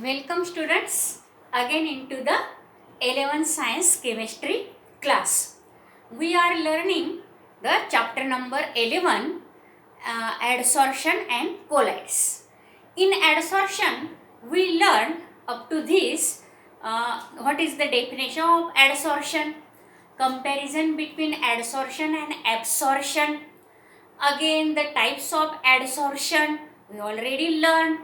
Welcome students again into the 11th Science Chemistry class. We are learning the chapter number 11 adsorption and colloids. In adsorption we learned up to this what is the definition of adsorption, comparison between adsorption and absorption, again the types of adsorption we already learned,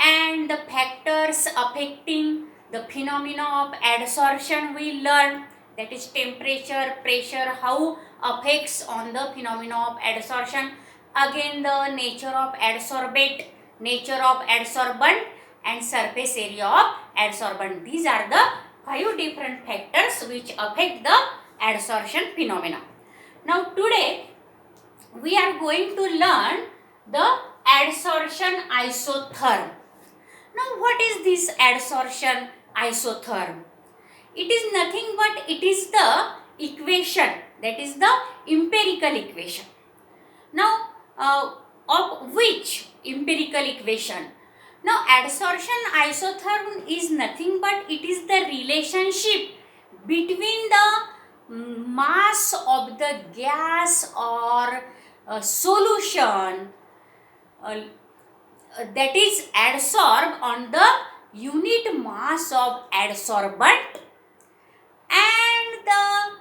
and the factors affecting the phenomena of adsorption we learn, that is temperature, pressure, how affects on the phenomena of adsorption, again the nature of adsorbate, nature of adsorbent and surface area of adsorbent. These are the 5 different factors which affect the adsorption phenomena. Now today we are going to learn the adsorption isotherm. Now what is this adsorption isotherm? It is nothing but it is the equation, that is the empirical equation. Now of which empirical equation? Now adsorption isotherm is nothing but it is the relationship between the mass of the gas or solution that is adsorbed on the unit mass of adsorbent and the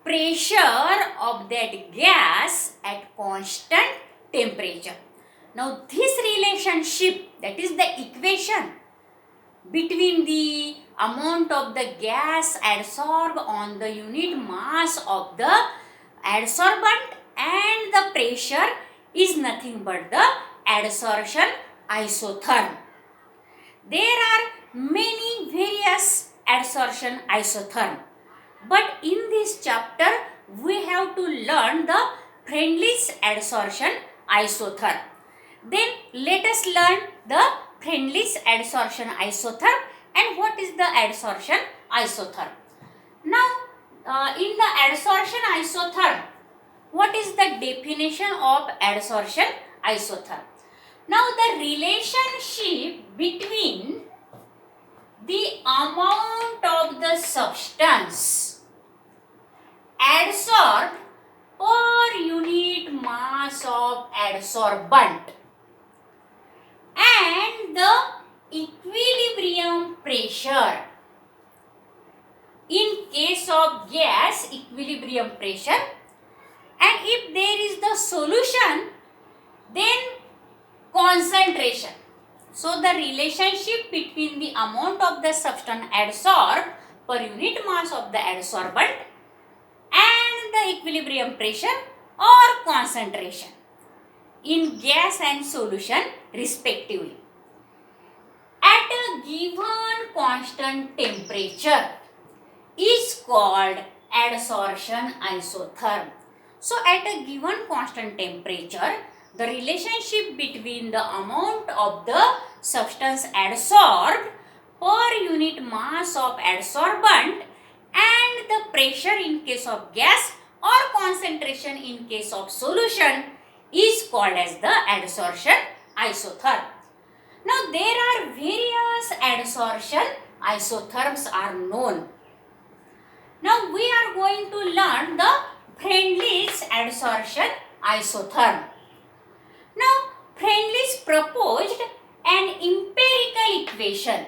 pressure of that gas at constant temperature. Now this relationship, that is the equation between the amount of the gas adsorbed on the unit mass of the adsorbent and the pressure, is nothing but the adsorption isotherm. There are many various adsorption isotherm, but in this chapter we have to learn the Freundlich's adsorption isotherm. Then let us learn the Freundlich's adsorption isotherm and what is the adsorption isotherm. Now in the adsorption isotherm, what is the definition of adsorption isotherm? Now the relationship between the amount of the substance adsorbed per unit mass of adsorbent and the equilibrium pressure. In case of gas, equilibrium pressure, and if there is the solution, then concentration. So the relationship between the amount of the substance adsorbed per unit mass of the adsorbent and the equilibrium pressure or concentration in gas and solution respectively at a given constant temperature is called adsorption isotherm. So at a given constant temperature, the relationship between the amount of the substance adsorbed per unit mass of adsorbent and the pressure in case of gas or concentration in case of solution is called as the adsorption isotherm. Now there are various adsorption isotherms are known. Now we are going to learn the Freundlich's adsorption isotherm. Now Freundlich proposed an empirical equation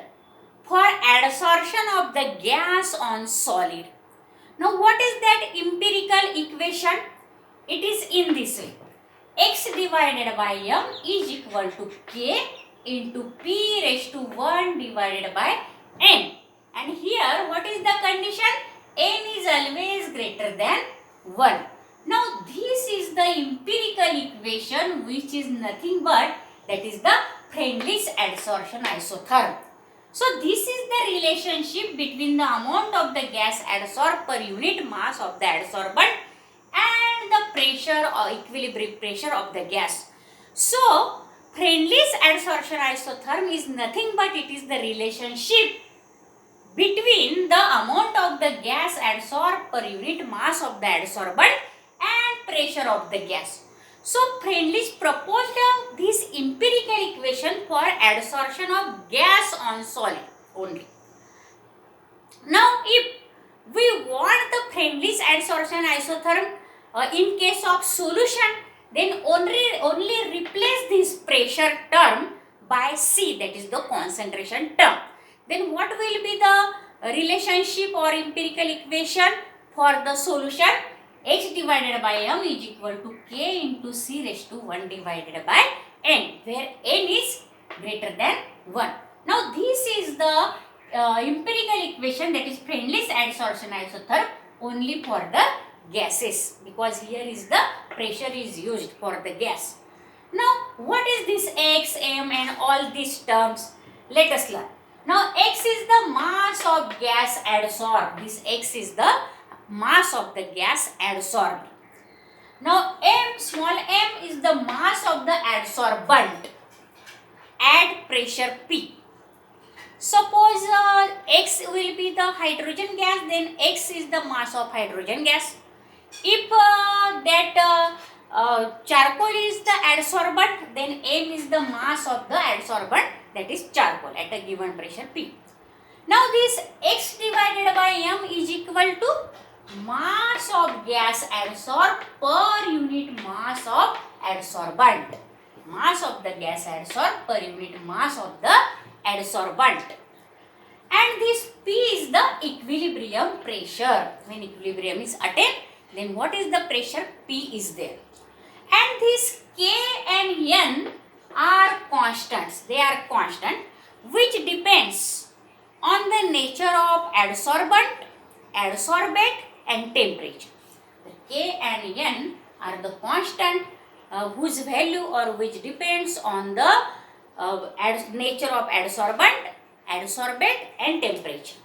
for adsorption of the gas on solid. Now what is that empirical equation? It is in this way. X divided by m is equal to k into p raised to 1 divided by n. And here what is the condition? N is always greater than 1. Now this is the empirical equation which is nothing but that is the Freundlich's adsorption isotherm. So this is the relationship between the amount of the gas adsorbed per unit mass of the adsorbent and the pressure or equilibrium pressure of the gas. So Freundlich's adsorption isotherm is nothing but it is the relationship between the amount of the gas adsorbed per unit mass of the adsorbent and pressure of the gas. So Freundlich proposed this empirical equation for adsorption of gas on solid only. Now if we want the Freundlich adsorption isotherm in case of solution, then only replace this pressure term by C, that is the concentration term. Then what will be the relationship or empirical equation for the solution? H divided by m is equal to k into c raised to 1 divided by n, where n is greater than 1. Now this is the empirical equation, that is Freundlich adsorption isotherm only for the gases, because here is the pressure is used for the gas. Now what is this x, m and all these terms? Let us learn. Now x is the mass of gas adsorbed. This x is the mass of the gas adsorbed. Now m, small m is the mass of the adsorbent at pressure P. Suppose x will be the hydrogen gas, then x is the mass of hydrogen gas. If charcoal is the adsorbent, then m is the mass of the adsorbent, that is charcoal, at a given pressure P. Now this x divided by m is equal to mass of gas adsorbed per unit mass of adsorbent. Mass of the gas adsorbed per unit mass of the adsorbent. And this P is the equilibrium pressure. When equilibrium is attained, then what is the pressure? P is there. And this K and N are constants. They are constant, which depends on the nature of adsorbent, adsorbate and temperature. The K and N are the constant whose value or which depends on the nature of adsorbent, adsorbate and temperature.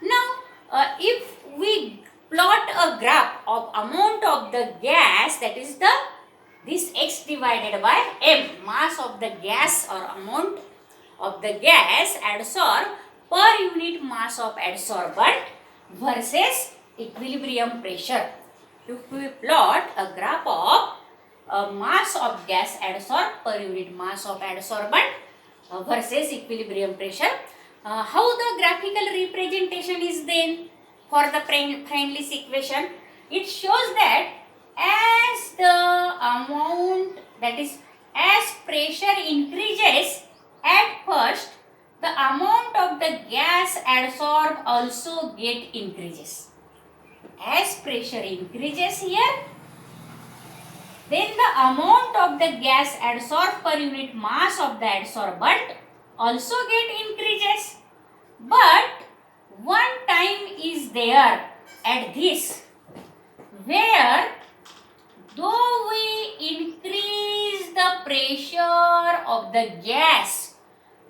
Now if we plot a graph of amount of the gas, that is the this x divided by m, mass of the gas or amount of the gas adsorbed per unit mass of adsorbent versus equilibrium pressure. If we plot a graph of mass of gas adsorbed per unit mass of adsorbent versus equilibrium pressure, how the graphical representation is then for the Freundlich equation? It shows that as the amount, that is as pressure increases at first, the amount of the gas adsorbed also increases. As pressure increases here, then the amount of the gas adsorbed per unit mass of the adsorbent also increases. But one time is there at this, where though we increase the pressure of the gas,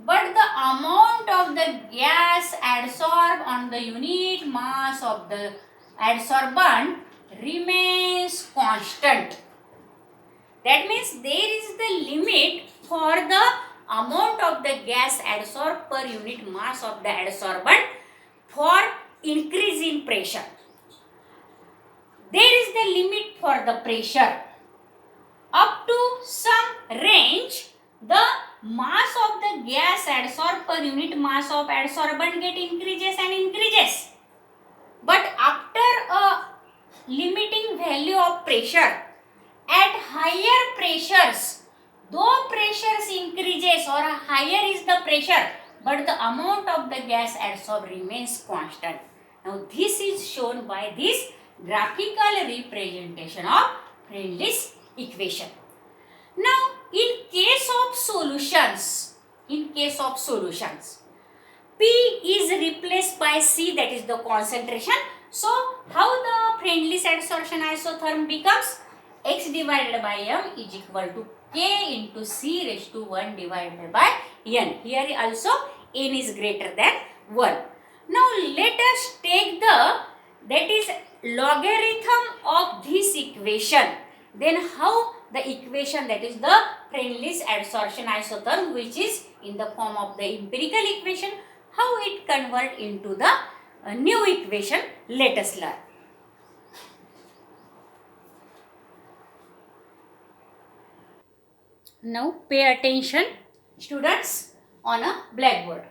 but the amount of the gas adsorbed on the unit mass of the adsorbent remains constant. That means there is the limit for the amount of the gas adsorbed per unit mass of the adsorbent for increase in pressure. There is the limit for the pressure. Up to some range, the mass of the gas adsorbed per unit mass of adsorbent increases and increases. But after a limiting value of pressure, at higher pressures, though pressures increases or higher is the pressure, but the amount of the gas adsorbed remains constant. Now this is shown by this graphical representation of Freundlich equation. Now in case of solutions, P is replaced by C, that is the concentration. So how the Freundlich adsorption isotherm becomes? X divided by m is equal to k into c raised to 1 divided by n. Here also n is greater than 1. Now let us take the, that is logarithm of this equation. Then how the equation, that is the Freundlich adsorption isotherm, which is in the form of the empirical equation, how it convert into the new equation, let us learn. Now pay attention, students, on a blackboard.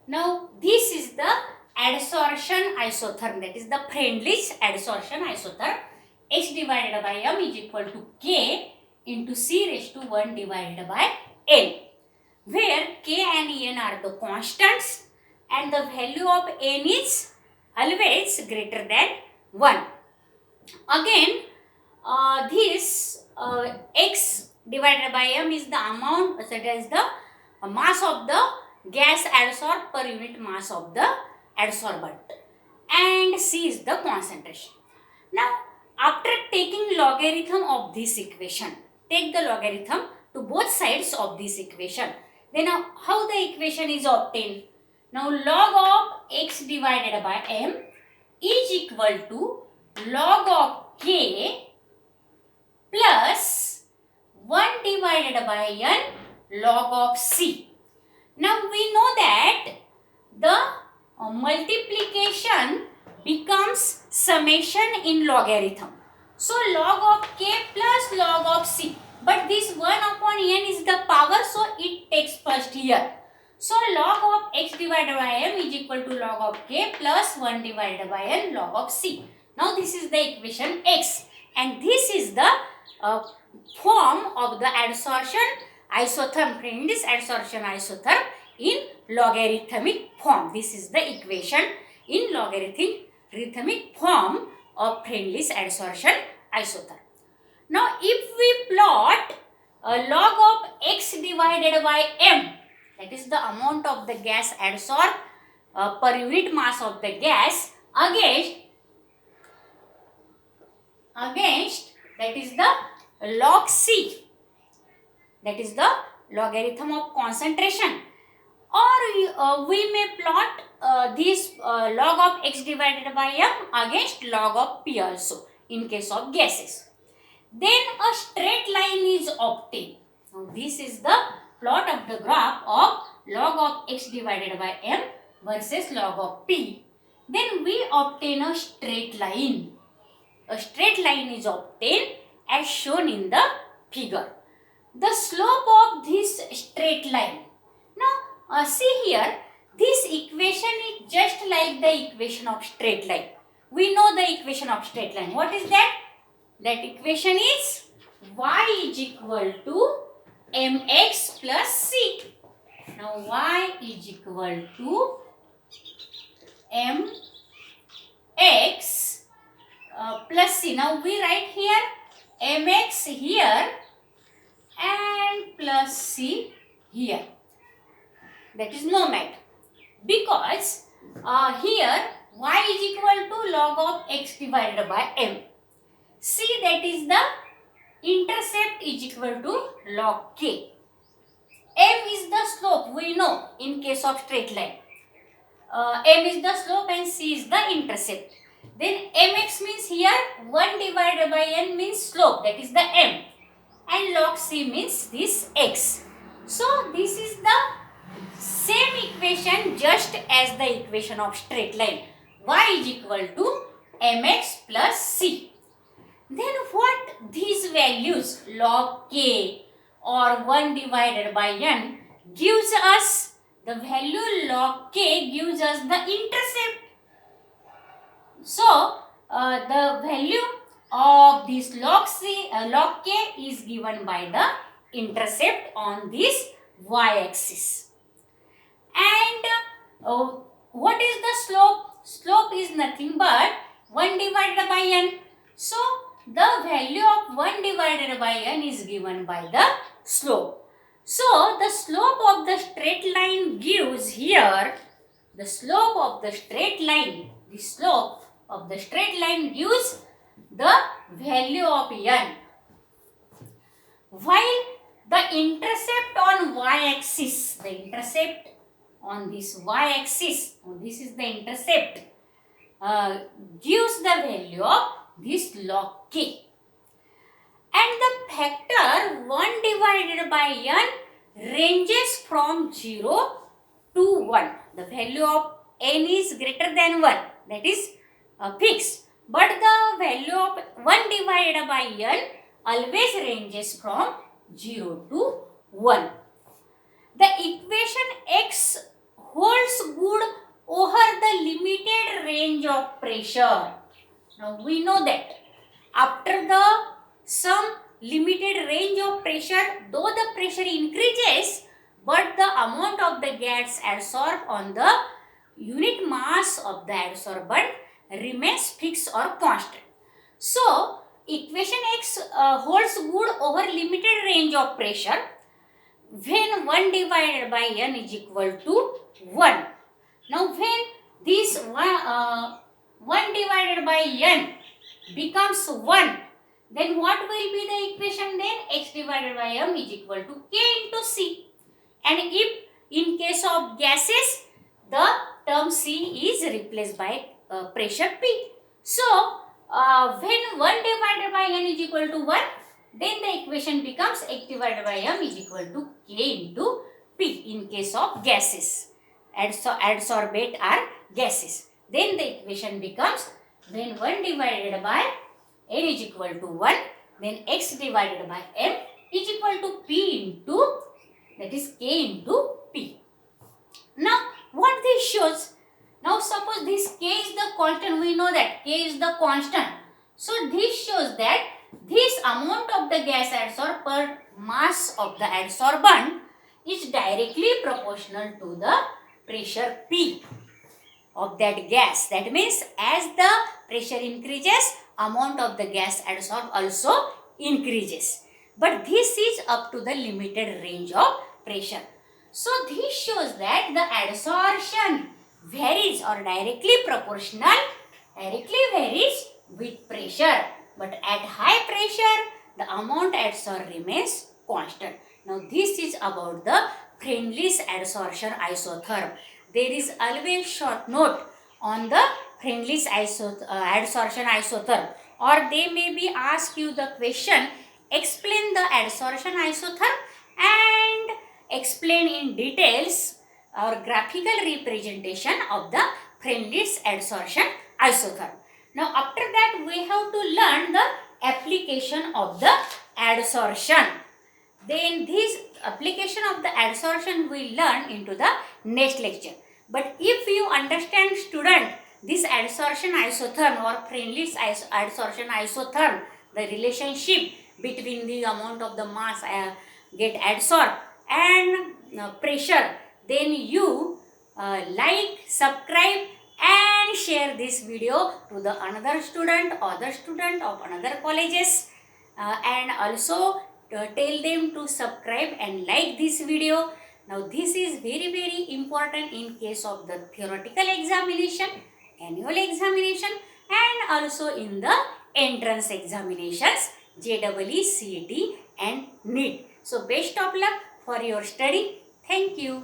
Now this is the adsorption isotherm, that is the Friendly's adsorption isotherm. H divided by m is equal to k into c raised to 1 divided by n, where k and n are the constants and the value of n is always greater than 1. Again, this x divided by m is the amount, that is the mass of the gas adsorbed per unit mass of the adsorbent, and c is the concentration. Now, after taking logarithm of this equation, take the logarithm to both sides of this equation. Then how the equation is obtained? Now, log of x divided by m is equal to log of k plus 1 divided by n log of c. Now we know that the multiplication becomes summation in logarithm. So log of k plus log of c. But this 1 upon n is the power, so it takes first here. So log of x divided by m is equal to log of k plus 1 divided by n log of c. Now this is the equation x, and this is the form of the adsorption isotherm, Friendly's adsorption isotherm in logarithmic form. This is the equation in logarithmic form of Friendly's adsorption isotherm. Now, if we plot log of x divided by m, that is the amount of the gas adsorbed per unit mass of the gas, against that is the log c, that is the logarithm of concentration, or we may plot this log of x divided by m against log of p also in case of gases. Then a straight line is obtained. Now this is the plot of the graph of log of x divided by m versus log of p. Then we obtain a straight line. A straight line is obtained as shown in the figure. The slope of this straight line. Now see here, this equation is just like the equation of straight line. We know the equation of straight line. What is that? That equation is y is equal to mx plus c. Now y is equal to mx plus c. Now we write here mx here and plus c here. That is no matter, because here y is equal to log of x divided by m. C, that is the intercept, is equal to log k. M is the slope, we know in case of straight line. M is the slope and c is the intercept. Then mx means here 1 divided by n means slope, that is the m, and log c means this x. So this is the same equation just as the equation of straight line. Y is equal to mx plus c. Then what these values log k or 1 divided by n gives us? The value log k gives us the intercept. So the value of this log k is given by the intercept on this y-axis. And what is the slope? Slope is nothing but 1 divided by n. So the value of 1 divided by n is given by the slope. So the slope of the straight line gives here, the slope of the straight line, the slope of the straight line gives the value of n. While the intercept on y-axis, the intercept on this y-axis, this is the intercept, gives the value of this log k. And the factor 1 divided by n ranges from 0 to 1. The value of n is greater than 1, that is fixed. But the value of 1 divided by n always ranges from 0 to 1. The equation x holds good over the limited range of pressure. Now we know that after the some limited range of pressure, though the pressure increases, but the amount of the gas adsorbed on the unit mass of the adsorbent remains fixed or constant. So, equation x holds good over limited range of pressure when 1 divided by n is equal to 1. Now, when this 1 divided by n becomes 1, then what will be the equation then? X divided by m is equal to k into c. And if in case of gases, the term c is replaced by pressure p. So, when 1 divided by n is equal to 1, then the equation becomes x divided by m is equal to k into p in case of gases. Adsorbate are gases. Then the equation becomes when 1 divided by n is equal to 1, then x divided by m is equal to p into, that is k into p. Now, what this shows? Now, suppose this k is the constant. We know that k is the constant. So, this shows that this amount of the gas adsorbed per mass of the adsorbent is directly proportional to the pressure P of that gas. That means as the pressure increases, amount of the gas adsorbed also increases. But this is up to the limited range of pressure. So this shows that the adsorption varies or directly varies with pressure. But at high pressure, the amount adsorbed remains constant. Now this is about the Freundlich's adsorption isotherm. There is always short note on the Freundlich's adsorption isotherm, or they may be ask you the question, explain the adsorption isotherm and explain in details or graphical representation of the Freundlich's adsorption isotherm. Now after that we have to learn the application of the adsorption. Then this application of the adsorption we learn into the next lecture. But if you understand, student, this adsorption isotherm or Freundlich's adsorption isotherm, the relationship between the amount of the mass get adsorbed and pressure, then you like, subscribe and share this video to the another student, other student of another colleges, and also tell them to subscribe and like this video. Now this is very important in case of the theoretical examination, annual examination and also in the entrance examinations, JEE, CET and NEET. So best of luck for your study. Thank you.